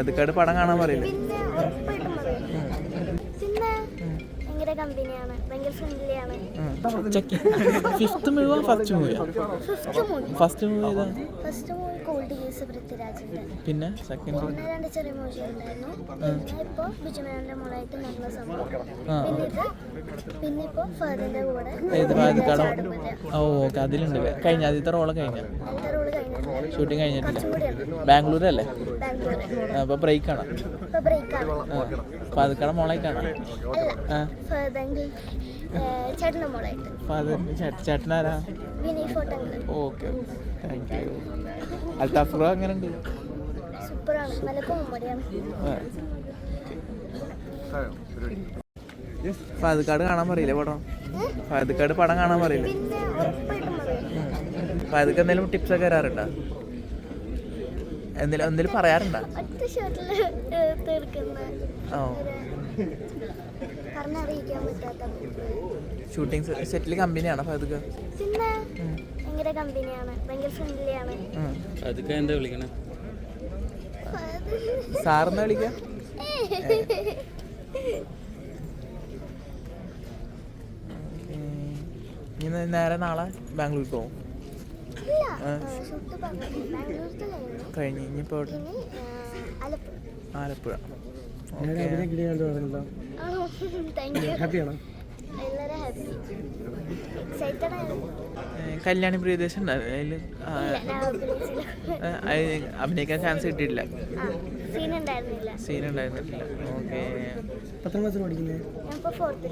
അതുക്കാട് പടം കാണാൻ പറയില്ലേ? പിന്നെ ഉറപ്പായിട്ടും പറയും. പിന്നെ ഭയങ്കര കമ്പനിയാണ്, ഭയങ്കര ഫ്രണ്ട്ലിയാണ്. ഫിഫ്ത്ത് മൂവിയാ ഫസ്റ്റ് മൂവിയാ? ഫസ്റ്റ് മൂവി ഏതാ? ഫസ്റ്റ് മൂവി കോൾഡ് കേസ് പൃഥ്വിരാജിന്റെ. പിന്നെ സെക്കൻഡ്? പിന്നെ 2 ചെറിയ മൂവി ഉണ്ടായിരുന്നു. പിന്നെ ഇപ്പൊ ബിജുമേനോന്റെ മോളായിട്ട് നടന്ന സംഭവം. പിന്നെ ഇപ്പൊ ഫഹദിന്റെ കൂടെ ഓക്കെ അതിലുണ്ട്. കഴിഞ്ഞ ആദ്യത്തെ റോള് കഴിഞ്ഞ അതിന്റെ റോള് കഴിഞ്ഞിട്ടുണ്ട്. ഷൂട്ടിങ് കഴിഞ്ഞിട്ടില്ല. കുറച്ചും കൂടിയുണ്ട്. ബാംഗ്ലൂരല്ലേ? ബാംഗ്ലൂർ. അപ്പൊ ബ്രേക്കാണ്. ഇപ്പൊ ബ്രേക്കാണ്. അപ്പൊ അതുക്കാടെ മോളായിട്ടാണ്. ഫഹദ് ചേട്ടന്റെ മോളായിട്ട്. ചേട്ടനാരാ? വിനയ് ഫോട്ടങ്ങൾ. Okay, thank you. Althaf bro എങ്ങനെയുണ്ട്? സൂപ്പറാണ്, നല്ല കോമഡിയാണ്. ഫഹദ്ക്കാട് കാണാൻ പറയില്ലേ പടം? ഫഹദ്ക്കാട് പടം കാണാൻ പറയില്ലേ? പിന്നെ ഉറപ്പായിട്ടും പറയും. ഫഹദ്ക്ക് എന്തെങ്കിലും ടിപ്സ് ഒക്കെ തരാറുണ്ടോ? എന്തെങ്കിലും പറയാറുണ്ടോ? ഒറ്റ ഷോട്ടില് തീർക്കുന്ന പറഞ്ഞറിയിക്കാൻ പറ്റാത്ത ഷൂട്ടിംഗ് സെറ്റിൽ കമ്പനിയാണോ ഫഹദ്ക്ക്? പിന്നെ ഭയങ്കര കമ്പനിയാണ്, ഭയങ്കര ഫ്രണ്ട്ലിയാണ്. അതൊക്കെ എന്താ വിളിക്കണേ? സാറെന്നാ വിളിക്കാം. ഇനി നേരെ നാളെ ബാംഗ്ലൂർ പോകും. കഴിഞ്ഞ് ഇനിയിപ്പോ ആലപ്പുഴ. കല്യാണി പ്രിയദർശൻ അതിൽ അഭിനയിക്കാൻ ചാൻസ് കിട്ടിയിട്ടില്ല. സീൻ ഉണ്ടായിരുന്നില്ല. ഓക്കെ. പത്താം ക്ലാസ്സിൽ പഠിക്കുന്നത്? ഞാൻ 4th.